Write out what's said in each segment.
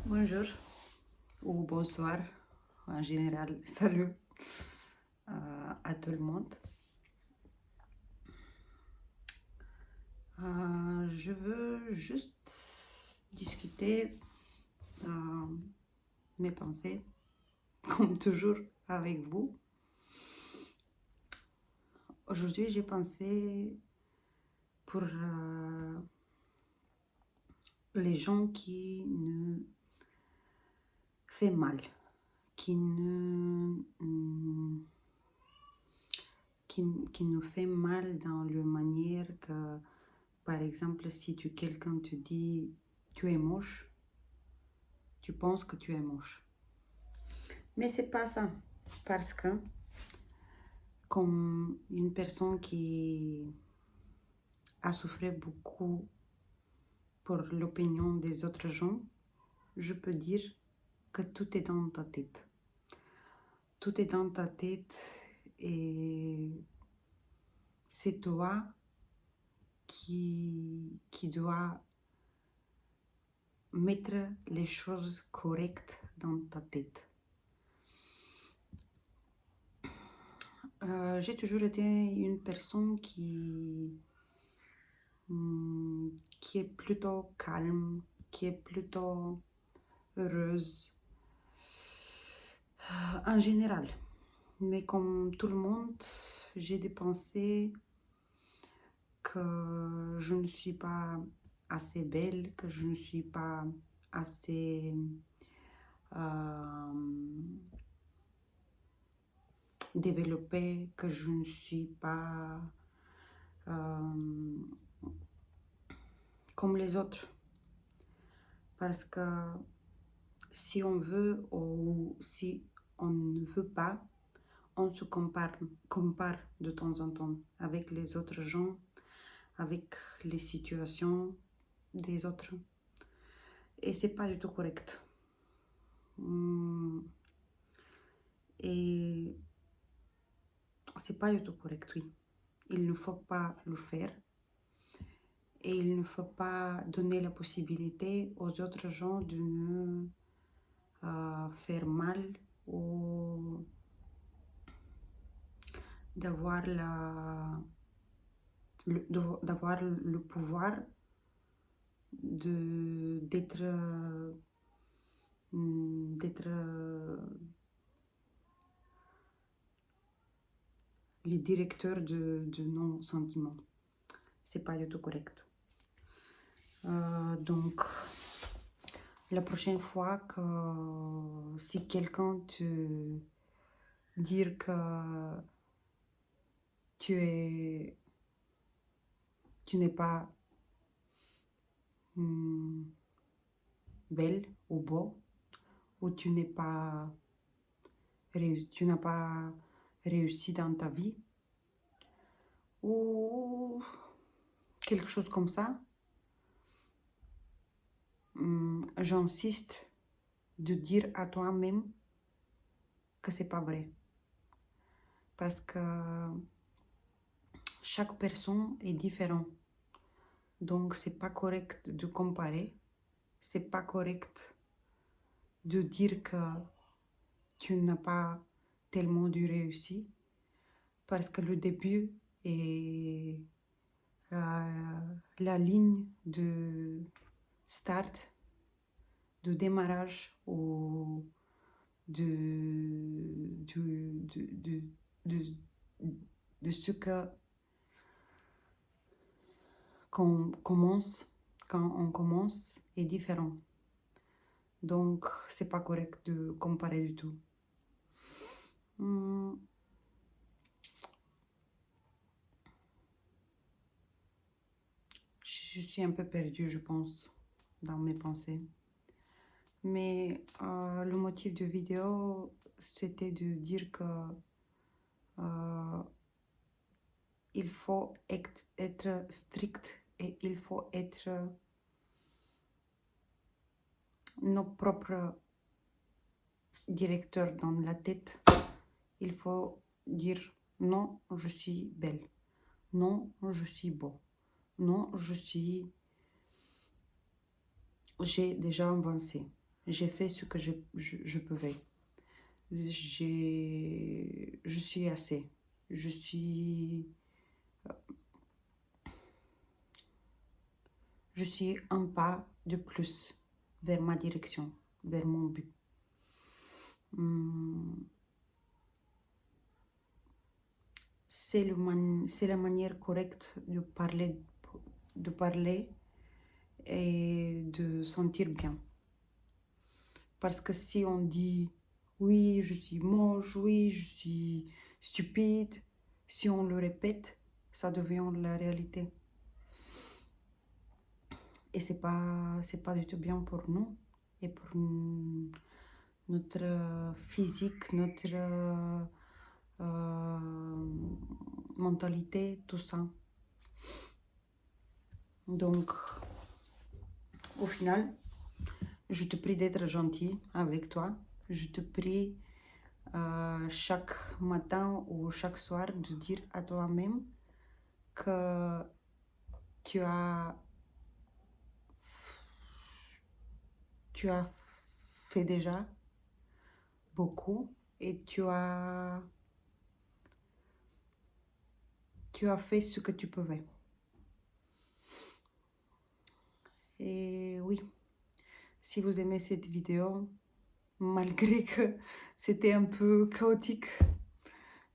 Bonjour ou bonsoir, en général, salut à tout le monde. Je veux juste discuter mes pensées, comme toujours, avec vous. Aujourd'hui, j'ai pensé pour les gens qui nous fait mal, qui nous fait mal dans la manière que, par exemple, si quelqu'un te dit tu es moche, tu penses que tu es moche. Mais c'est pas ça, parce que comme une personne qui a souffert beaucoup pour l'opinion des autres gens, je peux dire que tout est dans ta tête. Tout est dans ta tête et c'est toi qui dois mettre les choses correctes dans ta tête. J'ai toujours été une personne qui est plutôt calme, qui est plutôt heureuse en général. Mais comme tout le monde, j'ai des pensées que je ne suis pas assez belle, que je ne suis pas assez développée, que je ne suis pas comme les autres. Parce que si on veut ou si on ne veut pas, on se compare de temps en temps avec les autres gens, avec les situations des autres. Et c'est pas du tout correct. Et c'est pas du tout correct, oui. Il ne faut pas le faire. Et il ne faut pas donner la possibilité aux autres gens de nous faire mal ou d'avoir le pouvoir d'être les directeurs de nos sentiments. C'est pas du tout correct. Donc, la prochaine fois que si quelqu'un te dit que tu n'es pas belle ou beau, ou tu n'as pas réussi dans ta vie, ou quelque chose comme ça, j'insiste de dire à toi-même que c'est pas vrai. Parce que chaque personne est différente. Donc, c'est pas correct de comparer. C'est pas correct de dire que tu n'as pas tellement dû réussir. Parce que le début est la ligne de start, de démarrage ou de ce que quand on commence est différent. Donc, c'est pas correct de comparer du tout. Je suis un peu perdue, je pense, dans mes pensées. Mais le motif de vidéo, c'était de dire que il faut être strict et il faut être nos propres directeurs dans la tête. Il faut dire non, je suis belle. Non, je suis beau. Non, j'ai déjà avancé. j'ai fait ce que je pouvais. Je suis assez. Je suis un pas de plus vers ma direction, vers mon but. C'est la manière correcte de parler et de sentir bien. Parce que si on dit oui, je suis moche, oui, je suis stupide, si on le répète, ça devient la réalité. Et c'est pas du tout bien pour nous et pour notre physique, notre mentalité, tout ça. Donc, au final, je te prie d'être gentil avec toi. Je te prie chaque matin ou chaque soir de dire à toi-même que tu as fait déjà beaucoup et tu as fait ce que tu pouvais. Et oui, si vous aimez cette vidéo, malgré que c'était un peu chaotique,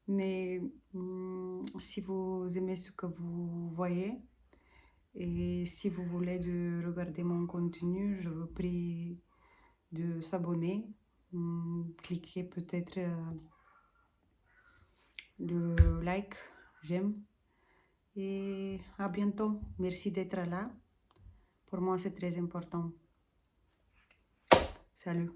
mais si vous aimez ce que vous voyez et si vous voulez de regarder mon contenu, je vous prie de s'abonner, cliquez peut-être le like, j'aime, et à bientôt. Merci d'être là. Pour moi, c'est très important. Salut.